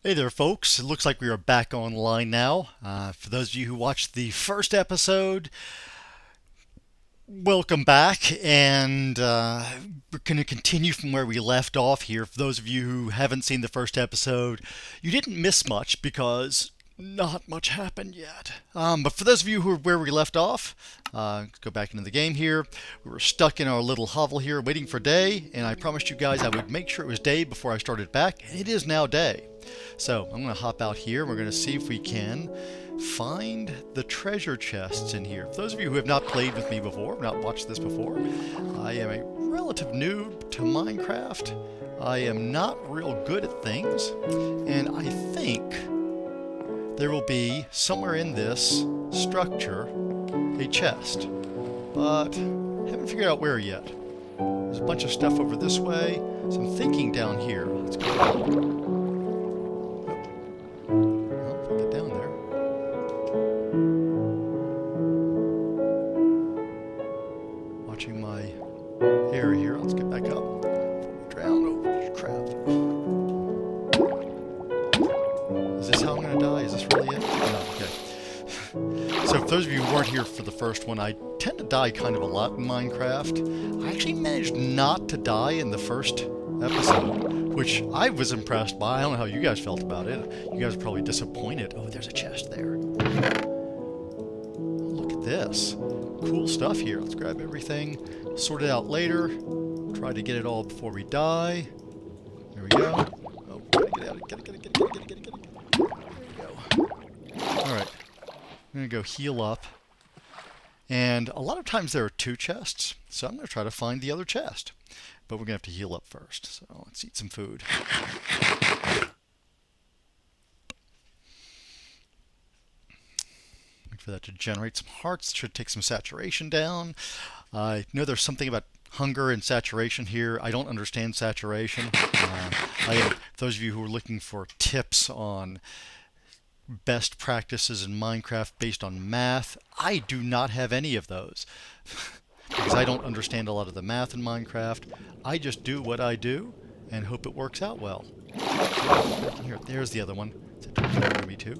Hey there, folks. It looks like we are back online now. For those of you who watched the first episode, welcome back. And we're going to continue from where we left off here. For those of you who haven't seen the first episode, you didn't miss much because not much happened yet. But for those of you who are where we left off, let's go back into the game here. We were stuck in our little hovel here waiting for day, and I promised you guys I would make sure it was day before I started back, and it is now day. So I'm going to hop out here. We're going to see if we can find the treasure chests in here. For those of you who have not played with me before, not watched this before, I am a relative noob to Minecraft. I am not real good at things, and I think there will be somewhere in this structure a chest, but haven't figured out where yet. There's a bunch of stuff over this way, some thinking down here. Let's go. Well, get down there. Watching my hair here. Let's get back up. Drown over crap. Is this how I'm going to die? Is this really it? No, okay. So for those of you who weren't here for the first one, I tend to die kind of a lot in Minecraft. I actually managed not to die in the first episode, which I was impressed by. I don't know how you guys felt about it. You guys are probably disappointed. Oh, there's a chest there. Look at this. Cool stuff here. Let's grab everything, sort it out later. Try to get it all before we die. There we go. Oh, gotta get out. Get it. There we go. Alright. I'm going to go heal up. And a lot of times there are two chests, so I'm going to try to find the other chest. But we're going to have to heal up first, so let's eat some food. Wait for that to generate some hearts. Should take some saturation down. I know there's something about hunger and saturation here. I don't understand saturation. For those of you who are looking for tips on best practices in Minecraft based on math, I do not have any of those. Because I don't understand a lot of the math in Minecraft. I just do what I do and hope it works out well. Here, there's the other one. It's me too.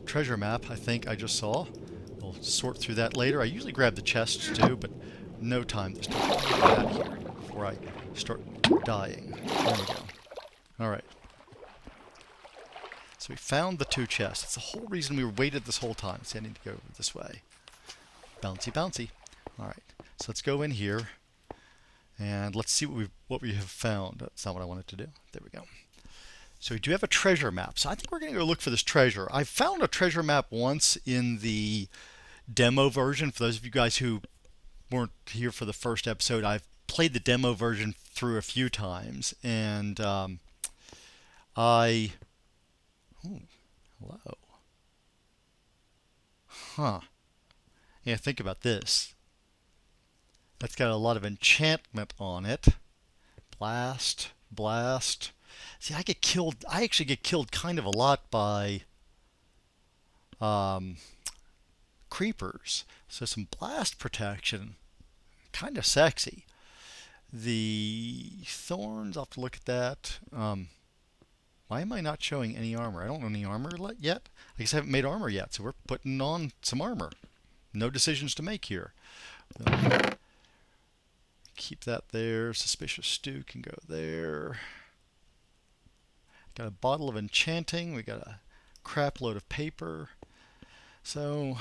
Treasure map, I think I just saw. We'll sort through that later. I usually grab the chests too, but no time this time. Get out of here before I start dying. There we go. Alright. So we found the two chests. It's the whole reason we waited this whole time. So I need to go this way. Bouncy, bouncy. All right. So let's go in here, and let's see what we have found. That's not what I wanted to do. There we go. So we do have a treasure map. So I think we're going to go look for this treasure. I found a treasure map once in the demo version. For those of you guys who weren't here for the first episode, I've played the demo version through a few times, and I. Ooh, hello. Huh. Yeah, think about this. That's got a lot of enchantment on it. Blast, blast. See, I get killed. I actually get killed kind of a lot by creepers. So some blast protection, kind of sexy. The thorns, I'll have to look at that. Why am I not showing any armor? I don't know any armor yet. I guess I haven't made armor yet, so we're putting on some armor. No decisions to make here. Keep that there. Suspicious stew can go there. Got a bottle of enchanting. We got a crap load of paper. So,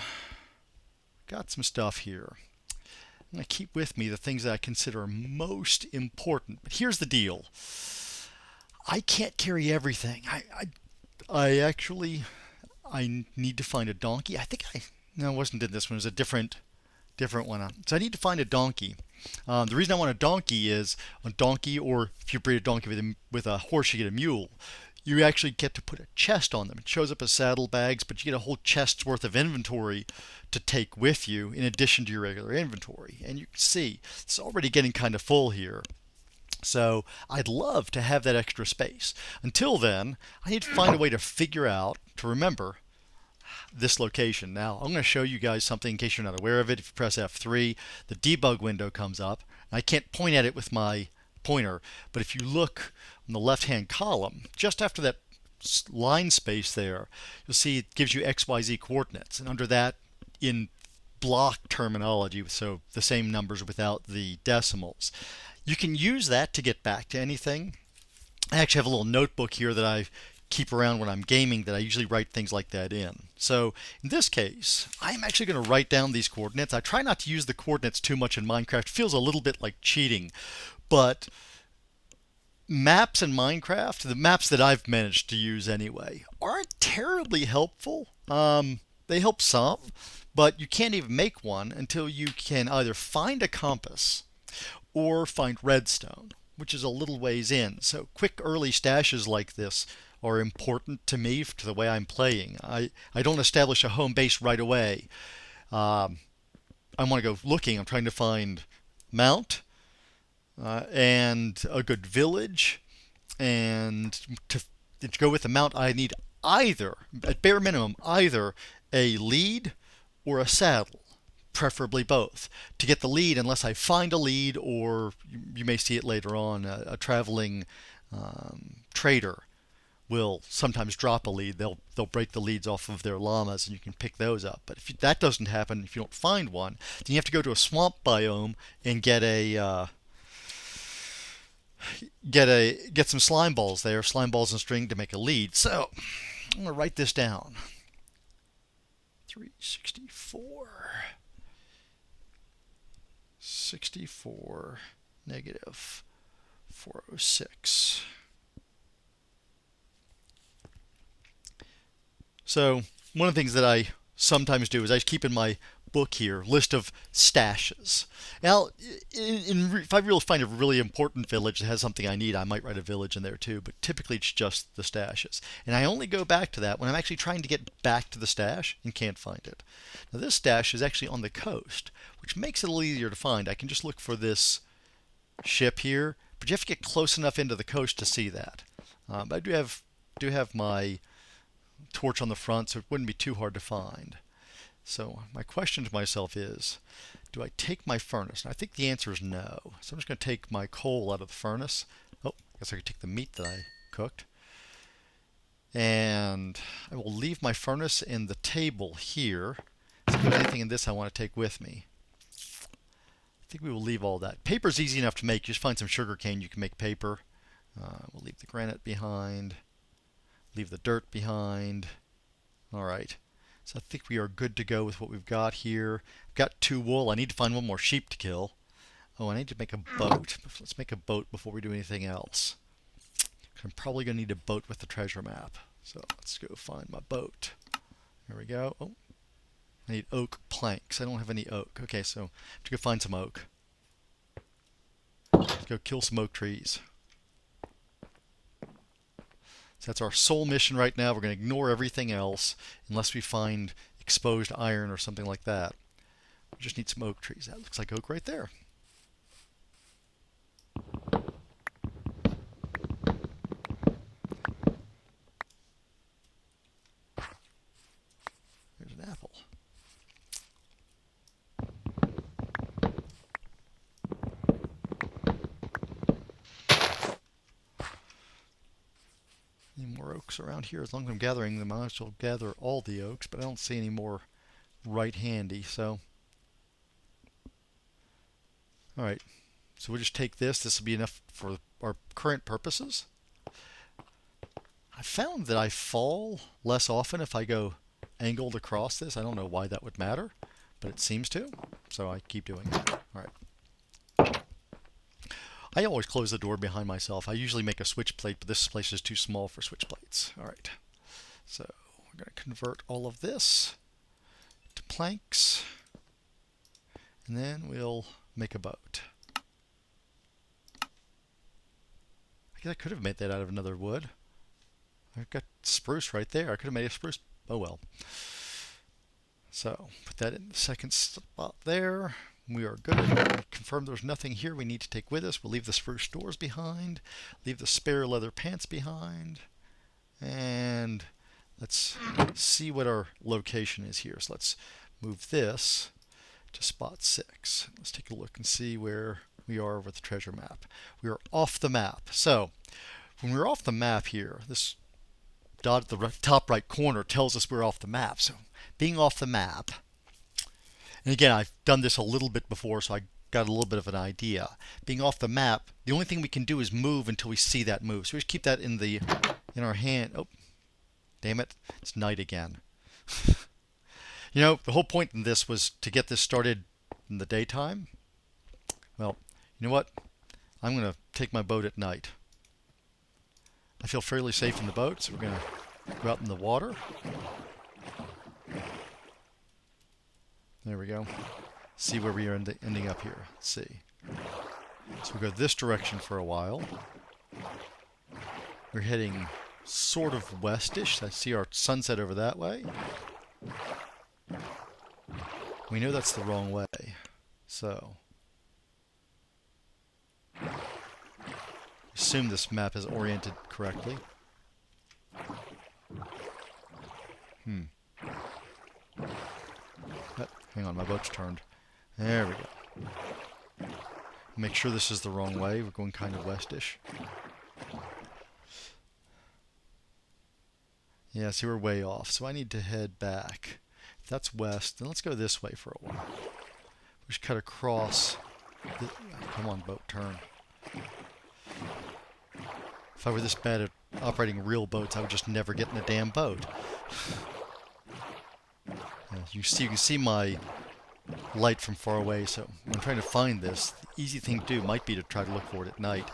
got some stuff here. I'm going to keep with me the things that I consider most important. But here's the deal. I can't carry everything. I actually need to find a donkey. I think no, it wasn't in this one. It was a different one. So I need to find a donkey. The reason I want a donkey is a donkey, or if you breed a donkey with a horse, you get a mule. You actually get to put a chest on them. It shows up as saddlebags, but you get a whole chest's worth of inventory to take with you in addition to your regular inventory. And you can see it's already getting kind of full here. So I'd love to have that extra space. Until then, I need to find a way to figure out, to remember this location. Now, I'm going to show you guys something in case you're not aware of it. If you press F3, the debug window comes up. I can't point at it with my pointer, but if you look on the left-hand column, just after that line space there, you'll see it gives you XYZ coordinates, and under that, in block terminology, so the same numbers without the decimals, you can use that to get back to anything. I actually have a little notebook here that I keep around when I'm gaming that I usually write things like that in. So in this case, I'm actually going to write down these coordinates. I try not to use the coordinates too much in Minecraft. It feels a little bit like cheating, but maps in Minecraft, the maps that I've managed to use anyway, aren't terribly helpful. They help some, but you can't even make one until you can either find a compass or find redstone, which is a little ways in. So quick early stashes like this are important to me, to the way I'm playing. I don't establish a home base right away. I want to go looking. I'm trying to find mount and a good village. And to go with the mount, I need either, at bare minimum, either a lead or a saddle, preferably both. To get the lead, unless I find a lead, or you may see it later on, a traveling trader will sometimes drop a lead. They'll break the leads off of their llamas, and you can pick those up. But if that doesn't happen, if you don't find one, then you have to go to a swamp biome and get some slime balls there, slime balls and string to make a lead. So I'm gonna write this down. 64 negative 406. So one of the things that I sometimes do is I keep in my book here list of stashes. Now, if I really find a really important village that has something I need, I might write a village in there too, but typically it's just the stashes. And I only go back to that when I'm actually trying to get back to the stash and can't find it. Now this stash is actually on the coast, which makes it a little easier to find. I can just look for this ship here, but you have to get close enough into the coast to see that. But I do have my torch on the front, so it wouldn't be too hard to find. So my question to myself is, do I take my furnace? And I think the answer is no. So I'm just going to take my coal out of the furnace. Oh, I guess I could take the meat that I cooked. And I will leave my furnace in the table here. So if there's anything in this I want to take with me. I think we will leave all that. Paper's easy enough to make. You just find some sugar cane, you can make paper. We'll leave the granite behind. Leave the dirt behind. All right. So I think we are good to go with what we've got here. I've got 2 wool. I need to find one more sheep to kill. Oh, I need to make a boat. Let's make a boat before we do anything else. I'm probably going to need a boat with the treasure map. So let's go find my boat. There we go. Oh, I need oak planks. I don't have any oak. Okay, so I have to go find some oak. Let's go kill some oak trees. So that's our sole mission right now. We're going to ignore everything else unless we find exposed iron or something like that. We just need some oak trees. That looks like oak right there. There's an apple. Any more oaks around here? As long as I'm gathering them, I might as well gather all the oaks, but I don't see any more right handy, so. Alright, so we'll just take this. This will be enough for our current purposes. I found that I fall less often if I go angled across this. I don't know why that would matter, but it seems to, so I keep doing it. Alright. I always close the door behind myself. I usually make a switch plate, but this place is too small for switch plates. All right, so we're going to convert all of this to planks, and then we'll make a boat. I guess I could have made that out of another wood. I've got spruce right there. I could have made a spruce. Oh well. So put that in the second spot there. We are good. Confirm there's nothing here we need to take with us. We'll leave the spruce doors behind. Leave the spare leather pants behind. And let's see what our location is here. So let's move this to spot 6. Let's take a look and see where we are with the treasure map. We are off the map. So when we're off the map here, this dot at the top right corner tells us we're off the map. So being off the map, and again, I've done this a little bit before, so I got a little bit of an idea. Being off the map, the only thing we can do is move until we see that move. So we just keep that in our hand. Oh, damn it, it's night again. You know, the whole point in this was to get this started in the daytime. Well, you know what? I'm going to take my boat at night. I feel fairly safe in the boat, so we're going to go out in the water. There we go. See where we are ending up here. Let's see. So we go this direction for a while. We're heading sort of westish. I see our sunset over that way. We know that's the wrong way. So assume this map is oriented correctly. Hang on, my boat's turned. There we go. Make sure this is the wrong way. We're going kind of westish. Yeah, see, we're way off, so I need to head back. If that's west, then let's go this way for a while. We should cut across. Come on, boat, turn. If I were this bad at operating real boats, I would just never get in a damn boat. You can see my light from far away, so when I'm trying to find this, the easy thing to do might be to try to look for it at night.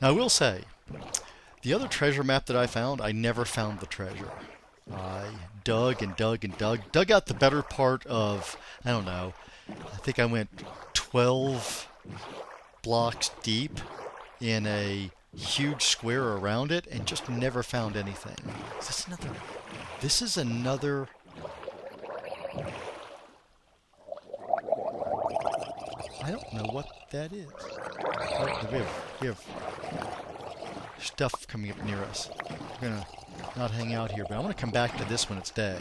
Now, I will say, the other treasure map that I found, I never found the treasure. I dug and dug and dug out the better part of, I don't know, I think I went 12 blocks deep in a huge square around it and just never found anything. Is this another? This is another. I don't know what that is. Oh, we have stuff coming up near us. We're gonna not hang out here, but I want to come back to this when it's day.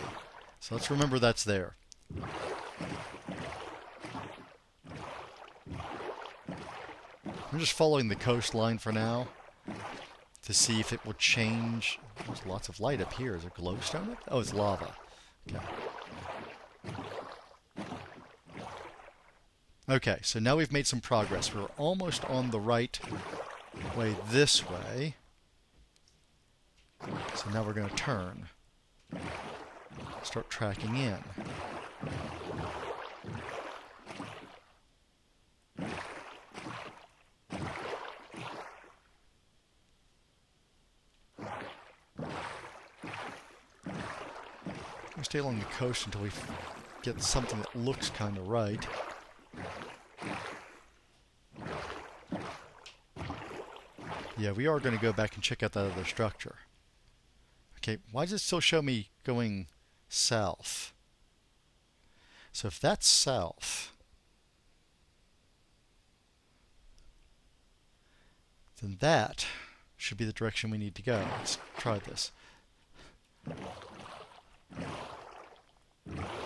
So let's remember that's there. I'm just following the coastline for now to see if it will change. There's lots of light up here. Is there glowstone up? Oh, it's lava. Okay. Okay, so now we've made some progress. We're almost on the right way this way. So now we're going to turn. Start tracking in. We'll stay along the coast until we get something that looks kind of right. Yeah, we are going to go back and check out that other structure. Okay, why does it still show me going south? So if that's south, then that should be the direction we need to go. Let's try this.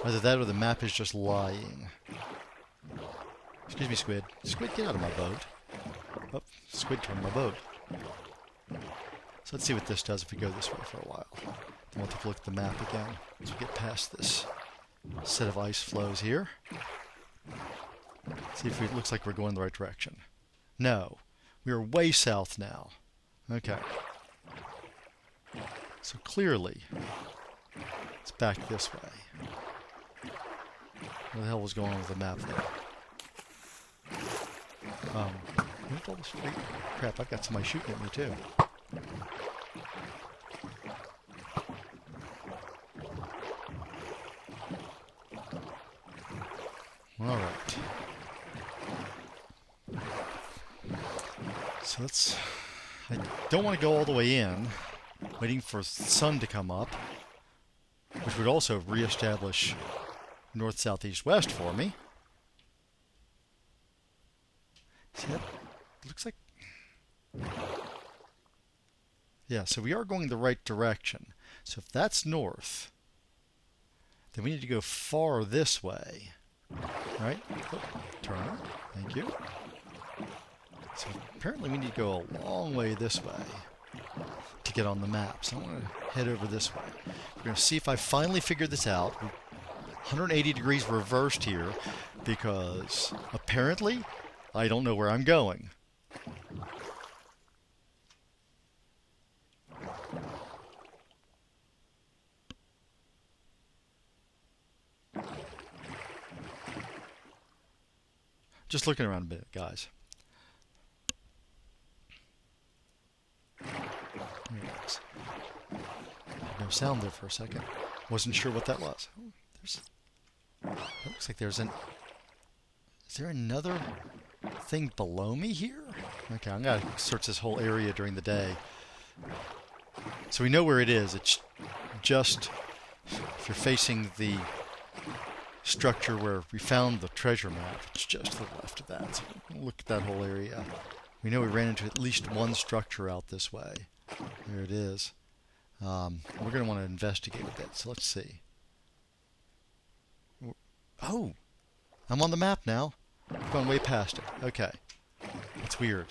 Either that or the map is just lying. Excuse me, Squid. Squid, get out of my boat. Oh, Squid turned my boat. So let's see what this does if we go this way for a while. Then we'll take a look at the map again as we get past this set of ice flows here. See if it looks like we're going the right direction. No, we are way south now. Okay. So clearly, it's back this way. What the hell was going on with the map there? Where's all this free crap? I've got somebody shooting at me too. All right. So I don't want to go all the way in, waiting for the sun to come up, which would also reestablish north, south, east, west for me. See, that looks like... Yeah, so we are going the right direction. So if that's north, then we need to go far this way. Alright. Oh, turn. Thank you. So apparently we need to go a long way this way to get on the map. So I'm going to head over this way. We're going to see if I finally figured this out. 180 degrees reversed here because apparently I don't know where I'm going. Just looking around a bit, guys. There it is. No sound there for a second. Wasn't sure what that was. Oh, it looks like there's an... Is there another thing below me here? Okay, I'm going to search this whole area during the day. So we know where it is. It's just... If you're facing the structure where we found the treasure map, it's just to the left of that. So look at that whole area. We know we ran into at least one structure out this way. There it is. We're going to want to investigate a bit, so let's see. Oh! I'm on the map now. I've gone way past it. Okay. That's weird.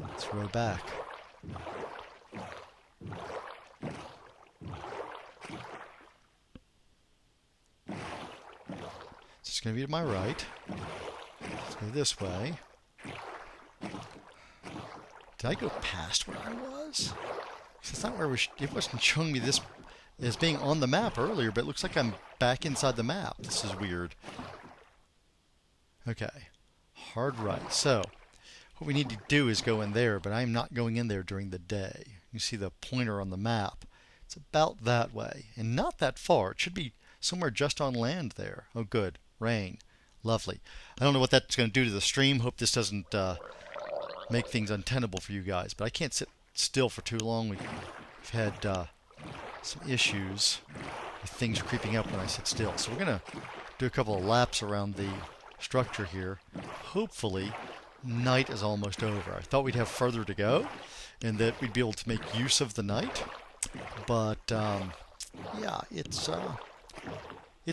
Let's row back. It's going to be to my right. Let's go this way. Did I go past where I was? It's not where it wasn't showing me this as being on the map earlier, but it looks like I'm back inside the map. This is weird. Okay. Hard right. So, what we need to do is go in there, but I'm not going in there during the day. You see the pointer on the map. It's about that way, and not that far. It should be somewhere just on land there. Oh, good. Rain. Lovely. I don't know what that's going to do to the stream. Hope this doesn't make things untenable for you guys, but I can't sit still for too long. We've had some issues with things creeping up when I sit still. So we're going to do a couple of laps around the structure here. Hopefully, night is almost over. I thought we'd have further to go and that we'd be able to make use of the night. But, yeah, it's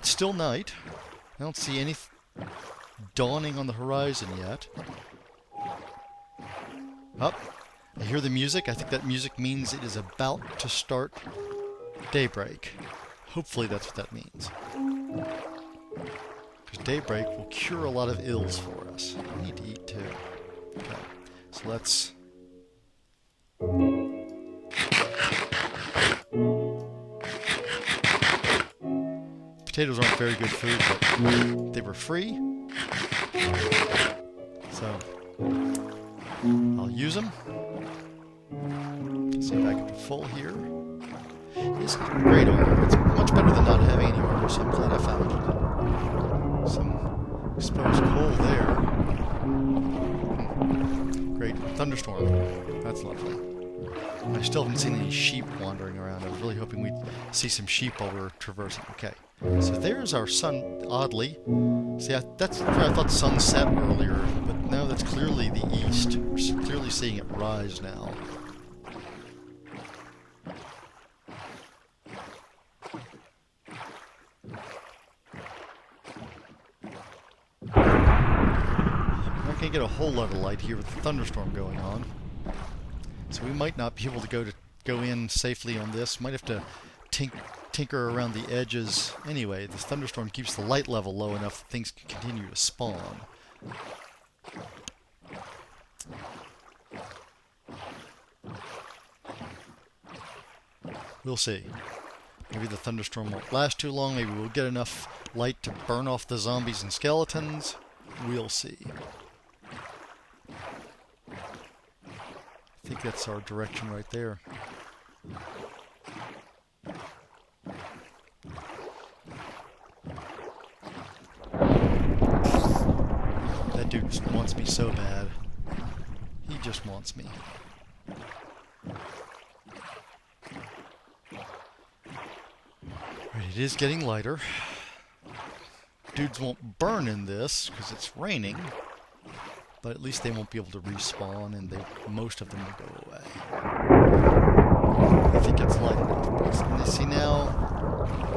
still night. I don't see any dawning on the horizon yet. Up. I hear the music. I think that music means it is about to start daybreak. Hopefully that's what that means. Because daybreak will cure a lot of ills for us. I need to eat too. Okay. So let's... Potatoes aren't very good food, but they were free. So... I'll use them. See if I can be full here. This is great armor. It's much better than not having any armor, so I'm glad I found it. Some exposed coal there. Great. Thunderstorm. That's lovely. I still haven't seen any sheep wandering around. I was really hoping we'd see some sheep while we were traversing. Okay. So there's our sun, oddly. See, that's where I thought the sun set earlier, but no, that's clearly the east. We're clearly seeing it rise now. I'm not going to get a whole lot of light here with the thunderstorm going on. So we might not be able to go in safely on this. Might have to tinker around the edges. Anyway, this thunderstorm keeps the light level low enough that things can continue to spawn. We'll see. Maybe the thunderstorm won't last too long. Maybe we'll get enough light to burn off the zombies and skeletons. We'll see. I think that's our direction right there. That dude just wants me so bad. He just wants me. Right, it is getting lighter. Dudes won't burn in this because it's raining, but at least they won't be able to respawn, and most of them will go away. if it gets light enough. And you see now,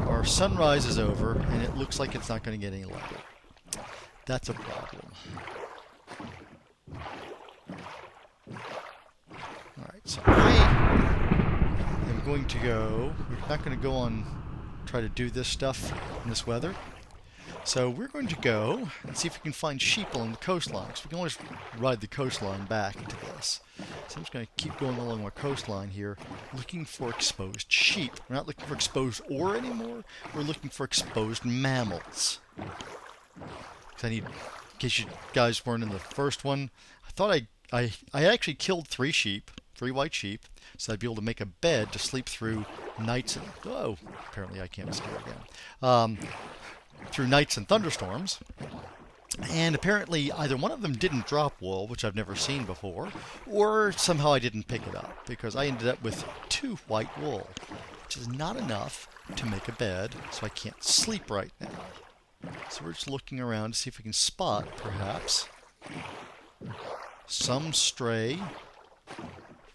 our sunrise is over, and it looks like it's not going to get any lighter. That's a problem. Alright, so I am going to go... We're not going to go on... try to do this stuff in this weather. So we're going to go and see if we can find sheep along the coastline. Because we can always ride the coastline back to this. So I'm just going to keep going along my coastline here, looking for exposed sheep. We're not looking for exposed ore anymore. We're looking for exposed mammals. Because I need, in case you guys weren't in the first one, I thought I actually killed 3 sheep, 3 white sheep, so I'd be able to make a bed to sleep through nights and... Oh, apparently I can't steer again. Through nights and thunderstorms. And apparently either one of them didn't drop wool, which I've never seen before, or somehow I didn't pick it up, because I ended up with 2 white wool, which is not enough to make a bed, so I can't sleep right now. So we're just looking around to see if we can spot, perhaps, some stray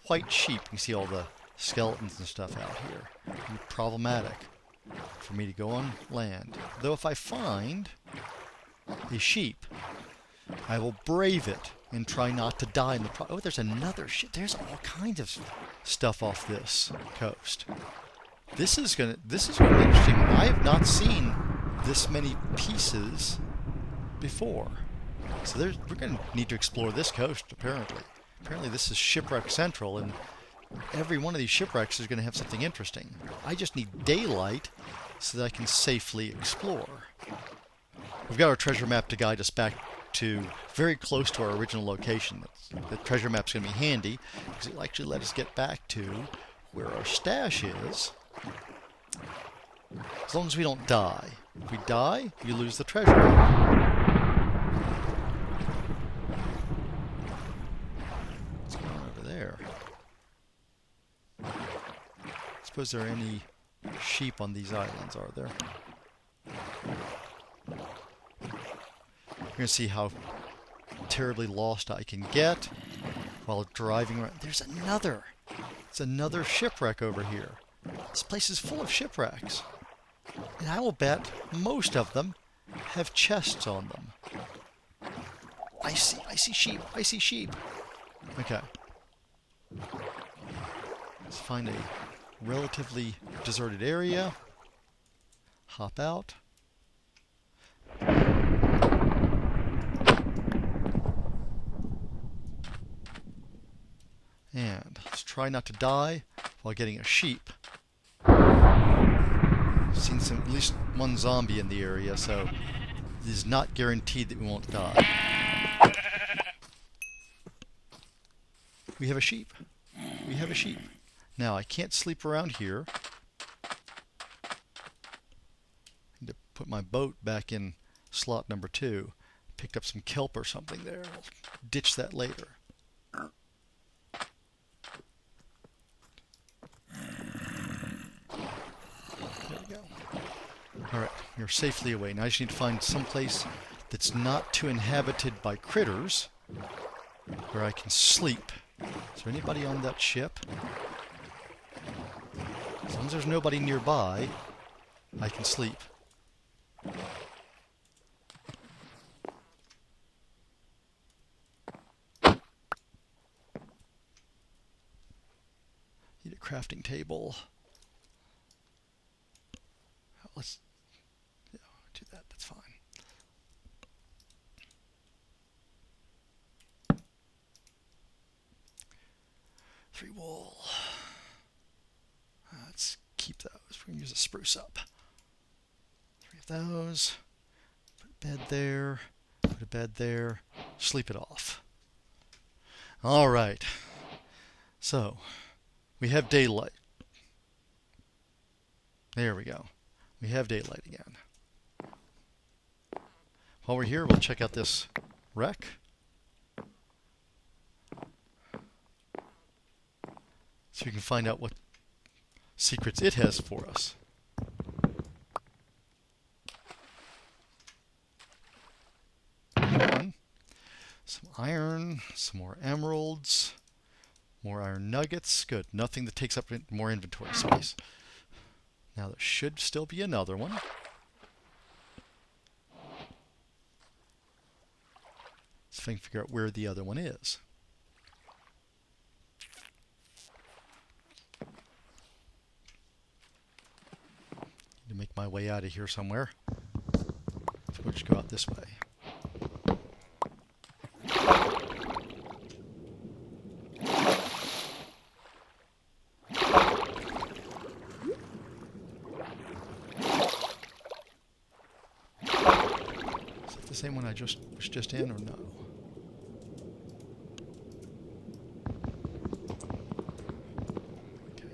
white sheep. You can see all the skeletons and stuff out here. It'd be problematic for me to go on land. Though if I find a sheep, I will brave it and try not to die in the process. Oh, there's another sheep. There's all kinds of stuff off this coast. This is gonna be interesting. I have not seen this many pieces before. So we're gonna need to explore this coast, apparently. Apparently this is Shipwreck Central, and every one of these shipwrecks is going to have something interesting. I just need daylight so that I can safely explore. We've got our treasure map to guide us back to very close to our original location. The treasure map's going to be handy because it'll actually let us get back to where our stash is. As long as we don't die. If we die, we lose the treasure map. What's going on over there? Suppose there are any sheep on these islands, are there? We're going to see how terribly lost I can get while driving around. There's another! It's another shipwreck over here. This place is full of shipwrecks. And I will bet most of them have chests on them. I see sheep! I see sheep! Okay. Let's find a relatively deserted area. Hop out. And let's try not to die while getting a sheep. I've seen at least one zombie in the area, so it is not guaranteed that we won't die. We have a sheep. We have a sheep. Now, I can't sleep around here. I need to put my boat back in slot number 2. Picked up some kelp or something there. I'll ditch that later. There we go. Alright, you're safely away. Now I just need to find some place that's not too inhabited by critters where I can sleep. Is there anybody on that ship? As long as there's nobody nearby, I can sleep. Need a crafting table. Let's do that. That's fine. Three wool. Let's keep those. We're going to use a spruce up. 3 of those. Put a bed there. Put a bed there. Sleep it off. All right. So, we have daylight. There we go. We have daylight again. While we're here, we'll check out this wreck. So we can find out what secrets it has for us. Some iron, some more emeralds, More iron nuggets. Good. Nothing that takes up more inventory space. Now there should still be another one. See if I can figure out where the other one is. Need to make my way out of here somewhere. So we'll just go out this way. The same one I was just in, or no? Okay.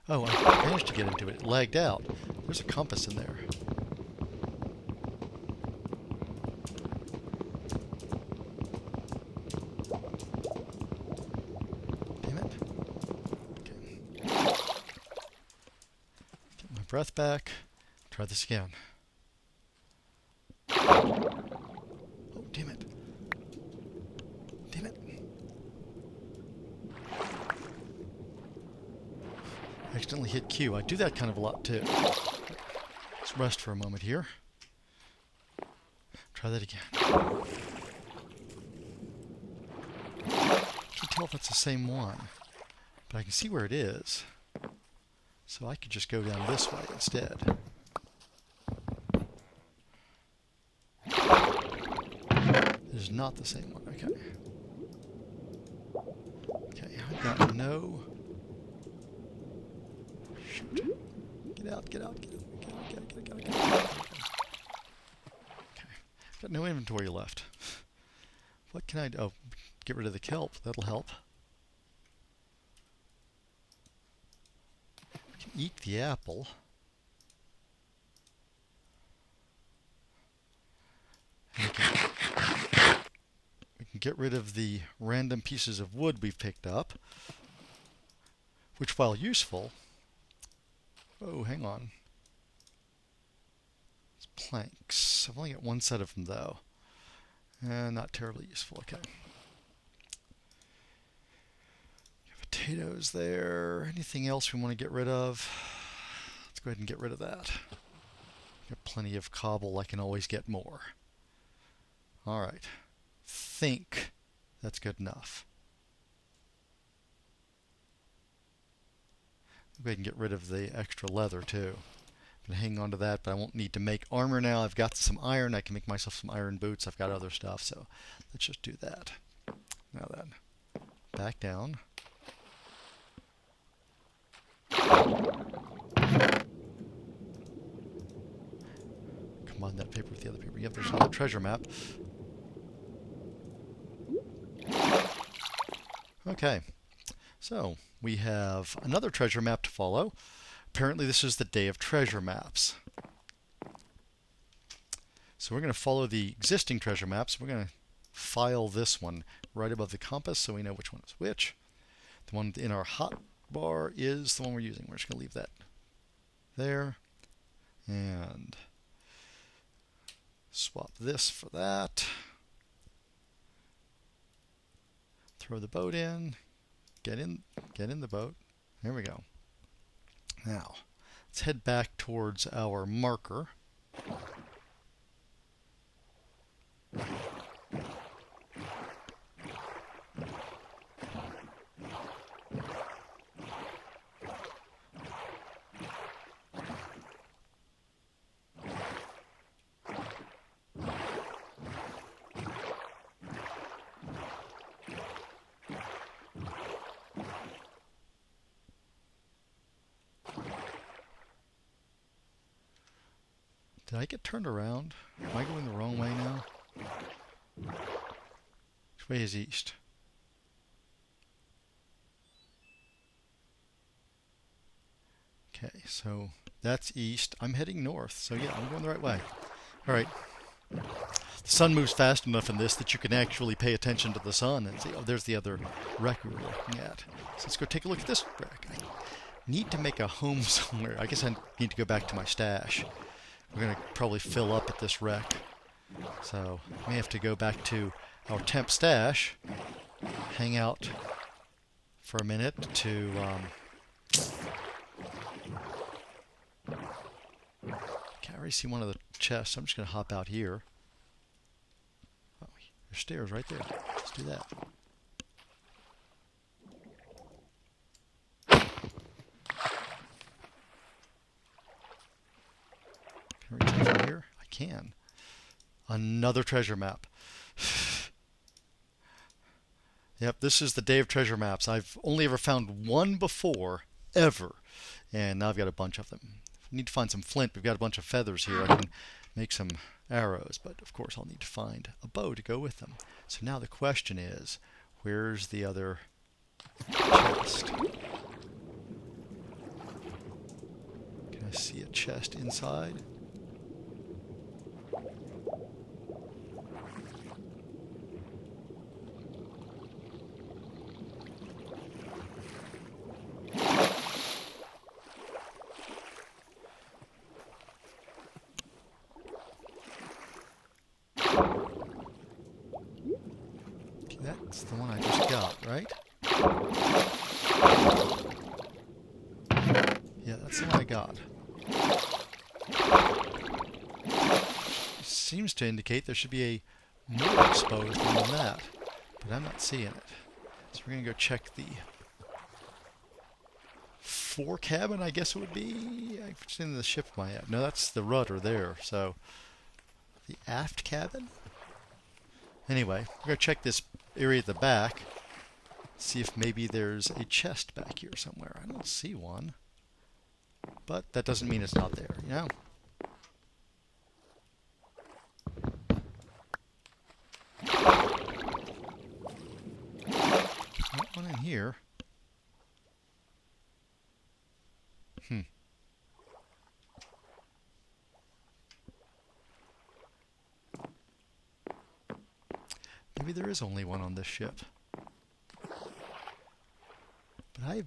Oh, I managed to get into it. It lagged out. There's a compass in there. Damn it. Okay. Get my breath back. Try this again. Oh, damn it. Damn it. I accidentally hit Q. I do that kind of a lot too. Let's rest for a moment here. Try that again. I can't tell if it's the same one, but I can see where it is. So I could just go down this way instead. It is not the same one. Okay. Okay, I've got no... Shoot. Get out, get out, get out, get out, get out, get out, get out. Okay. Got no inventory left. What can I do? Oh, get rid of the kelp. That'll help. I can eat the apple. We can get rid of the random pieces of wood we've picked up, which, while useful... Oh, hang on. It's planks. I've only got one set of them, though. Not terribly useful. Okay. Potatoes there. Anything else we want to get rid of? Let's go ahead and get rid of that. Got plenty of cobble. I can always get more. All right. Think that's good enough. Go ahead and get rid of the extra leather too. I'm going to hang on to that, but I won't need to make armor now. I've got some iron. I can make myself some iron boots. I've got other stuff, so let's just do that. Now then, back down. Combine that paper with the other paper. Yep, there's another treasure map. Okay, so we have another treasure map to follow. Apparently this is the day of treasure maps. So we're going to follow the existing treasure maps. We're going to file this one right above the compass so we know which one is which. The one in our hot bar is the one we're using. We're just going to leave that there. And swap this for that. Throw the boat in. Get in the boat. There we go. Now, let's head back towards our marker. Did I get turned around? Am I going the wrong way now? Which way is east? Okay, so that's east. I'm heading north, so yeah, I'm going the right way. Alright. The sun moves fast enough in this that you can actually pay attention to the sun and see, oh, there's the other wreck we were looking at. So let's go take a look at this wreck. I need to make a home somewhere. I guess I need to go back to my stash. We're going to probably fill up at this wreck. So may have to go back to our temp stash, hang out for a minute to can't really see one of the chests. I'm just going to hop out here. Oh, there's stairs right there. Let's do that. Can I reach over here? I can. Another treasure map. Yep, this is the day of treasure maps. I've only ever found one before, ever. And now I've got a bunch of them. I need to find some flint. We've got a bunch of feathers here. I can make some arrows, but of course I'll need to find a bow to go with them. So now the question is, where's the other chest? Can I see a chest inside? That's the one I just got, right? Yeah, that's the one I got. Seems to indicate there should be a more exposed one than that, but I'm not seeing it. So we're going to go check the fore cabin, I guess it would be. Which end of the ship am I at? No, that's the rudder there. So the aft cabin? Anyway, we're going to check this area at the back. See if maybe there's a chest back here somewhere. I don't see one. But that doesn't mean it's not there, you know? Not one in here. Maybe there is only one on this ship. But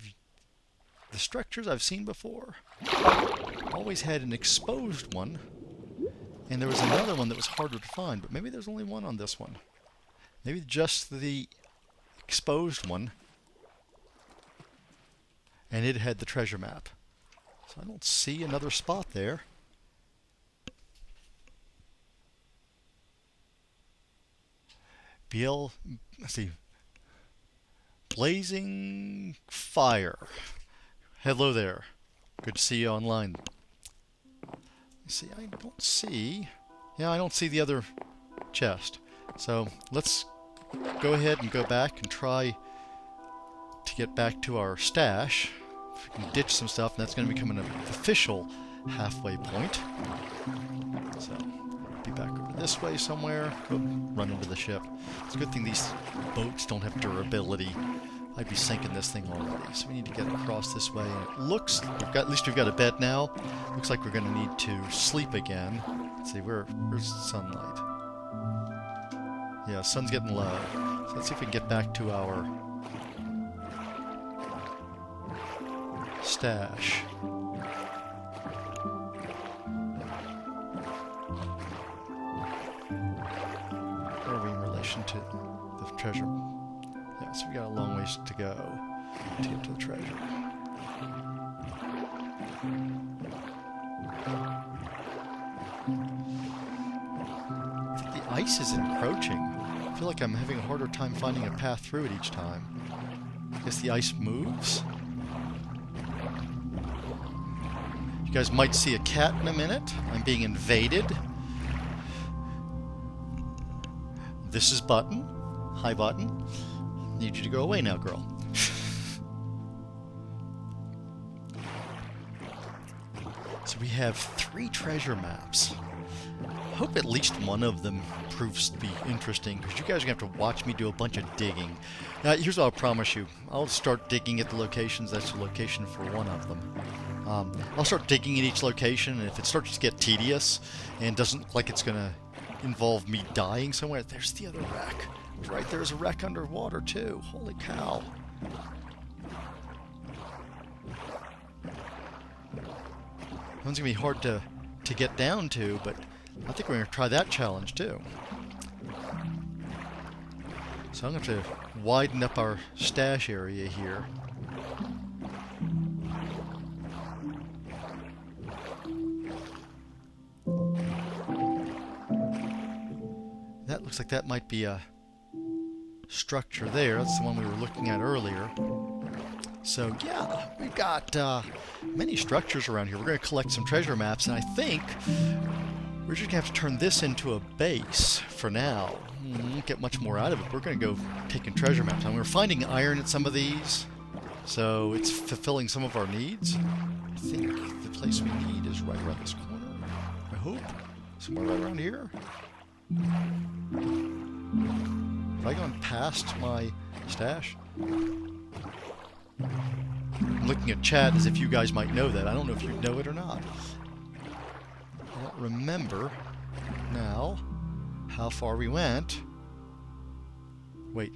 the structures I've seen before always had an exposed one, and there was another one that was harder to find, but maybe there's only one on this one. Maybe just the exposed one, and it had the treasure map. So I don't see another spot there. Let's see. Blazing Fire. Hello there. Good to see you online. Let's see, I don't see... Yeah, I don't see the other chest. So let's go ahead and go back and try to get back to our stash. If we can ditch some stuff, and that's going to become an official halfway point. So, be back over this way somewhere. Oh, run into the ship. It's a good thing these boats don't have durability. I'd be sinking this thing already. So we need to get across this way. And it looks, at least we've got a bed now. Looks like we're going to need to sleep again. Let's see, where's the sunlight? Yeah, sun's getting low. So let's see if we can get back to our stash. Where are we in relation to the treasure? Yeah, so we got a long ways to go to get to the treasure. I think the ice is encroaching. I feel like I'm having a harder time finding a path through it each time. I guess the ice moves. You guys might see a cat in a minute. I'm being invaded. This is Button. Hi, Button. Need you to go away now, girl. So we have 3 treasure maps. I hope at least one of them proves to be interesting, because you guys are going to have to watch me do a bunch of digging. Now, here's what I'll promise you. I'll start digging at the locations. That's the location for one of them. I'll start digging at each location, and if it starts to get tedious and doesn't look like it's going to involve me dying somewhere, there's the other wreck. Right, there's a wreck underwater, too. Holy cow. One's going to be hard to get down to, but I think we're going to try that challenge too. So I'm going to have to widen up our stash area here. That looks like that might be a structure there. That's the one we were looking at earlier. So yeah, we've got many structures around here. We're going to collect some treasure maps, and I think we're just going to have to turn this into a base for now. We won't get much more out of it. We're going to go taking treasure maps. And we're finding iron at some of these, so it's fulfilling some of our needs. I think the place we need is right around this corner. I hope. Somewhere right around here. Have I gone past my stash? I'm looking at chat as if you guys might know that. I don't know if you know it or not. I don't remember now how far we went. Wait.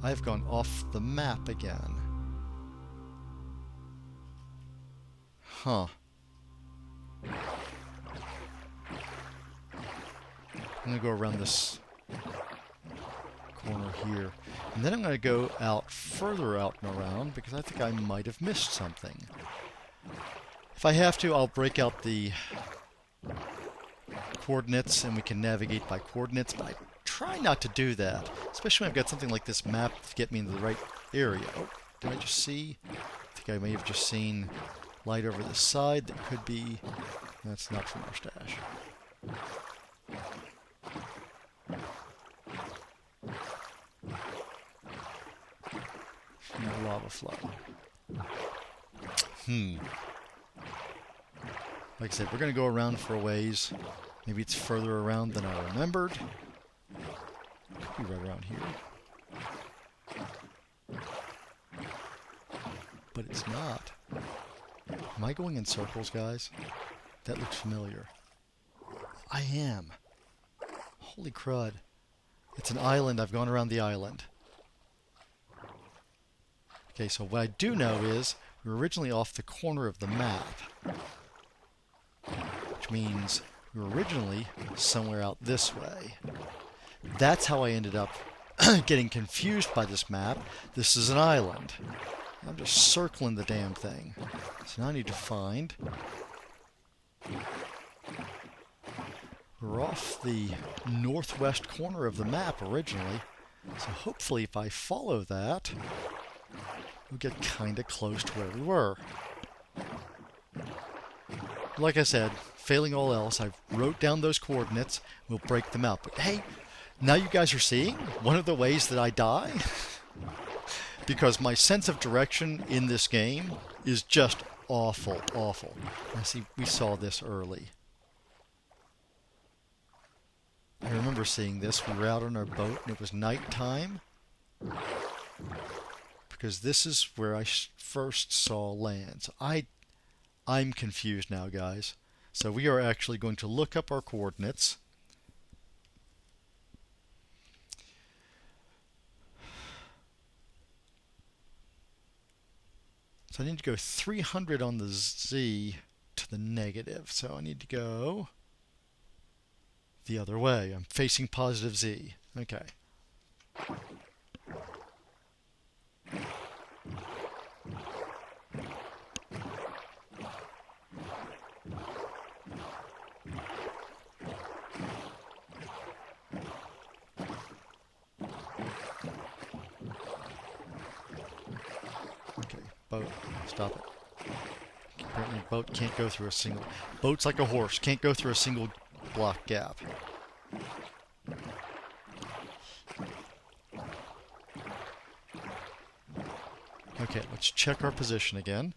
I've gone off the map again. Huh. I'm going to go around this corner here. And then I'm going to go out further out and around because I think I might have missed something. If I have to, I'll break out the coordinates and we can navigate by coordinates, but I try not to do that, especially when I've got something like this map to get me into the right area. Oh, did I just see? I think I may have just seen light over the side that could be... That's not from our stash. From the lava flow. Like I said, we're going to go around for a ways. Maybe it's further around than I remembered. Could be right around here. But it's not. Am I going in circles, guys? That looks familiar. I am. Holy crud. It's an island. I've gone around the island. Okay, so what I do know is we were originally off the corner of the map. Which means we were originally somewhere out this way. That's how I ended up getting confused by this map. This is an island. I'm just circling the damn thing. So now I need to find... We're off the northwest corner of the map originally. So hopefully if I follow that, we'll get kind of close to where we were. Like I said, failing all else, I wrote down those coordinates. We'll break them out. But hey, now you guys are seeing one of the ways that I die. Because my sense of direction in this game is just awful, awful. I see we saw this early. I remember seeing this. We were out on our boat and it was nighttime. Because this is where I first saw land. So I'm confused now, guys. So we are actually going to look up our coordinates. So I need to go 300 on the Z to the negative. So I need to go the other way. I'm facing positive Z. Okay. Okay, boat, stop it. Apparently a boat can't go through a single... Boat's like a horse, can't go through a single block gap. Okay, let's check our position again.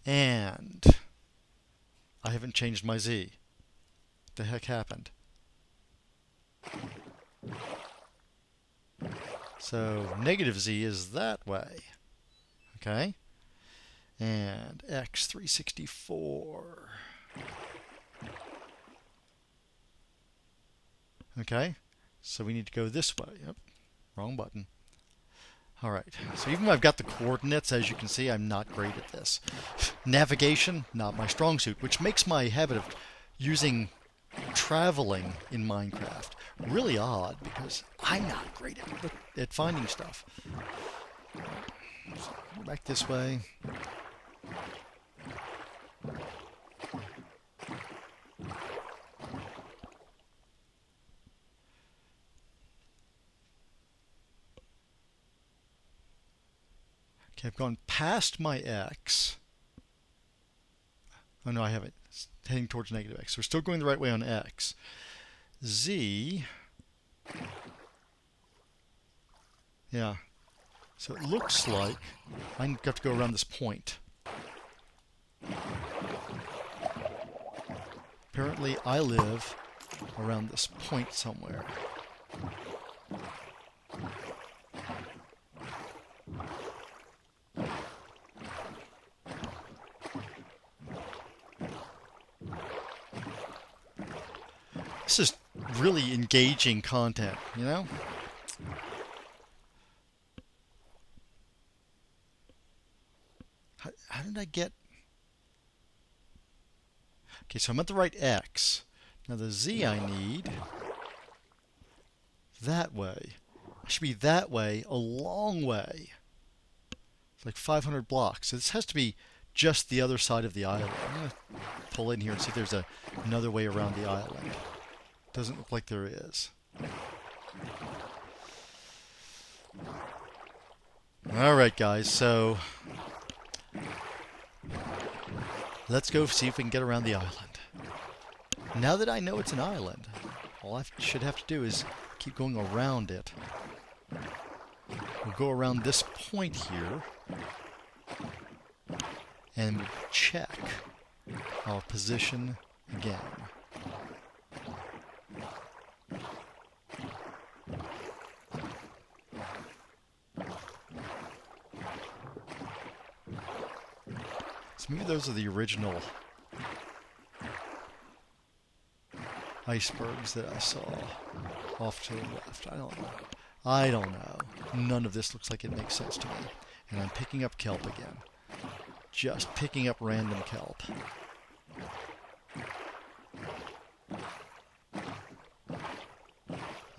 And I haven't changed my Z. What the heck happened? So negative Z is that way. Okay. And X 364. Okay. So we need to go this way. Yep. Wrong button. Alright, so even though I've got the coordinates, as you can see, I'm not great at this. Navigation, not my strong suit, which makes my habit of using traveling in Minecraft really odd, because I'm not great at finding stuff. So go back this way. Okay, I've gone past my X. Oh no, I haven't. It's heading towards negative X. So we're still going the right way on X. Z. Yeah. So it looks like I've got to go around this point. Apparently I live around this point somewhere. This is really engaging content, you know? How did I get... Okay, so I'm at the right X. Now the Z I need... that way. I should be that way, a long way. It's like 500 blocks. So this has to be just the other side of the island. I'm going to pull in here and see if there's another way around the island. Doesn't look like there is. Alright guys, so let's go see if we can get around the island. Now that I know it's an island, all I should have to do is keep going around it. We'll go around this point here and check our position again. So maybe those are the original icebergs that I saw off to the left. I don't know. I don't know. None of this looks like it makes sense to me. And I'm picking up kelp again. Just picking up random kelp.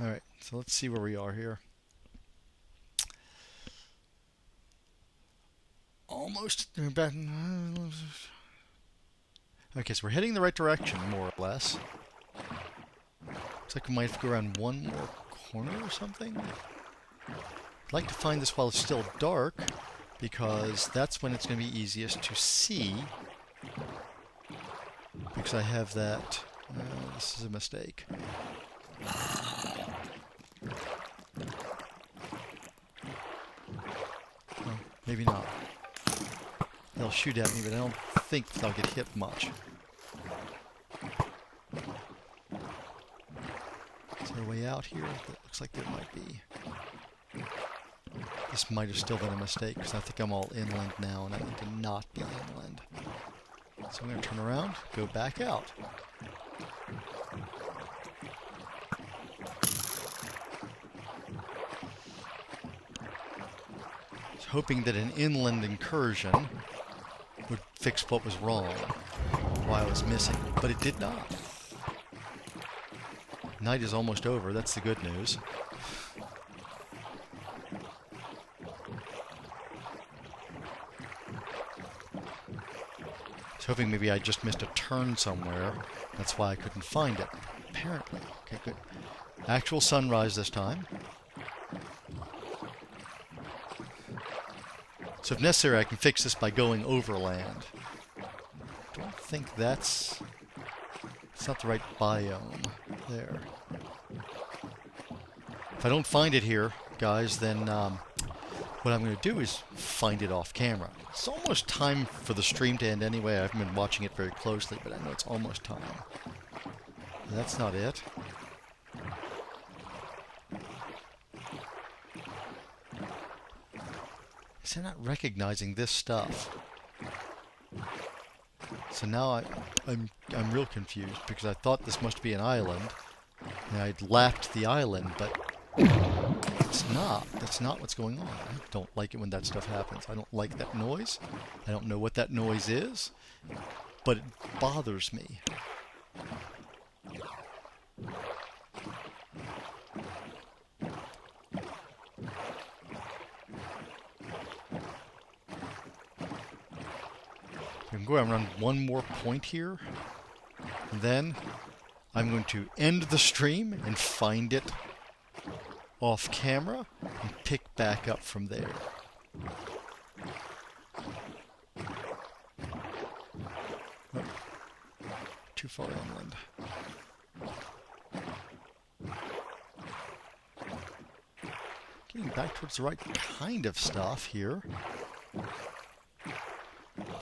Alright, so let's see where we are here. Almost back. Okay, so we're heading the right direction, more or less. Looks like we might have to go around one more corner or something. I'd like to find this while it's still dark, because that's when it's going to be easiest to see. Because I have that... this is a mistake. Oh, maybe not. They'll shoot at me, but I don't think they'll get hit much. Is there a way out here? That looks like there might be. This might have still been a mistake, because I think I'm all inland now, and I need to not be inland. So I'm going to turn around, go back out. I was hoping that an inland incursion would fix what was wrong, why I was missing, but it did not. Night is almost over, that's the good news. I was hoping maybe I just missed a turn somewhere, that's why I couldn't find it. Apparently. Okay, good. Actual sunrise this time. So if necessary, I can fix this by going overland. I don't think that's... it's not the right biome there. If I don't find it here, guys, then what I'm going to do is find it off camera. It's almost time for the stream to end anyway. I haven't been watching it very closely, but I know it's almost time. That's not it. I'm not recognizing this stuff. So now I'm real confused, because I thought this must be an island, and I'd lapped the island, but it's not. That's not what's going on. I don't like it when that stuff happens. I don't like that noise. I don't know what that noise is, but it bothers me. I'm going around one more point here, and then I'm going to end the stream and find it off camera and pick back up from there. Oh, too far inland. Getting back towards the right kind of stuff here.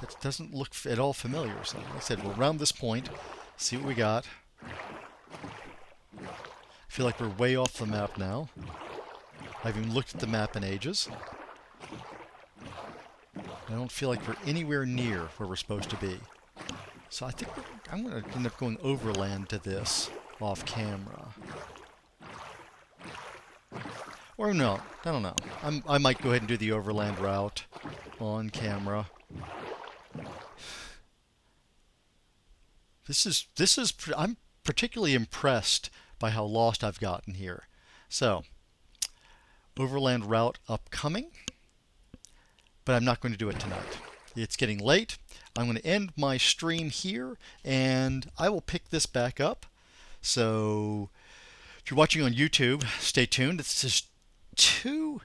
That doesn't look at all familiar. So like I said, we'll round this point, see what we got. I feel like we're way off the map now. I haven't even looked at the map in ages. I don't feel like we're anywhere near where we're supposed to be. So I think I'm going to end up going overland to this off camera. Or no, I don't know. I might go ahead and do the overland route on camera. I'm particularly impressed by how lost I've gotten here. So, overland route upcoming, but I'm not going to do it tonight. It's getting late. I'm going to end my stream here, and I will pick this back up. So, if you're watching on YouTube, stay tuned. It's just 2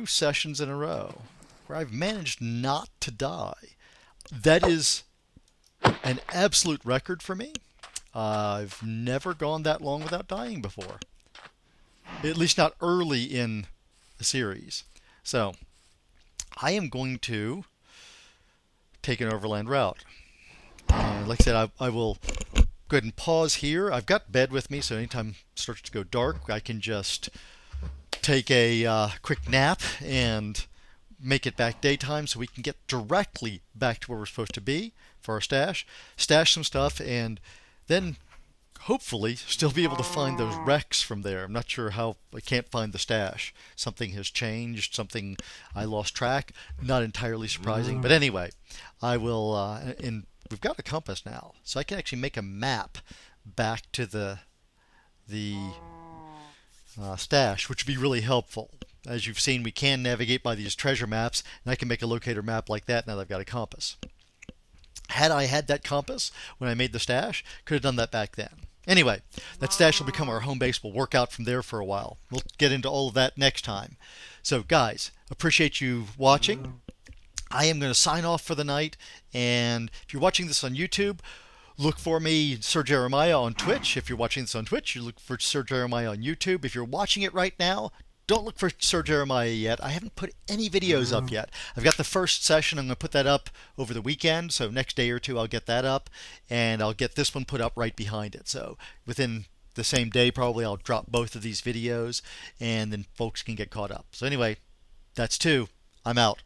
sessions in a row, where I've managed not to die. That is an absolute record for me. I've never gone that long without dying before. At least not early in the series. So, I am going to take an overland route. And like I said, I will go ahead and pause here. I've got bed with me, so anytime it starts to go dark, I can just take a quick nap and make it back daytime so we can get directly back to where we're supposed to be for our stash some stuff, and then hopefully still be able to find those wrecks from there. I'm not sure how I can't find the stash. Something has changed, something I lost track. Not entirely surprising, but anyway, I will, and we've got a compass now, so I can actually make a map back to the stash, which would be really helpful. As you've seen, we can navigate by these treasure maps, and I can make a locator map like that now that I've got a compass. Had I had that compass when I made the stash, could have done that back then. Anyway, that stash will become our home base. We'll work out from there for a while. We'll get into all of that next time. So guys, appreciate you watching. I am going to sign off for the night, and if you're watching this on YouTube, look for me, Sir Geremiah, on Twitch. If you're watching this on Twitch, you look for Sir Geremiah on YouTube. If you're watching it right now, don't look for Sir Geremiah yet. I haven't put any videos up yet. I've got the first session. I'm going to put that up over the weekend. So next day or two, I'll get that up. And I'll get this one put up right behind it. So within the same day, probably, I'll drop both of these videos. And then folks can get caught up. So anyway, that's 2. I'm out.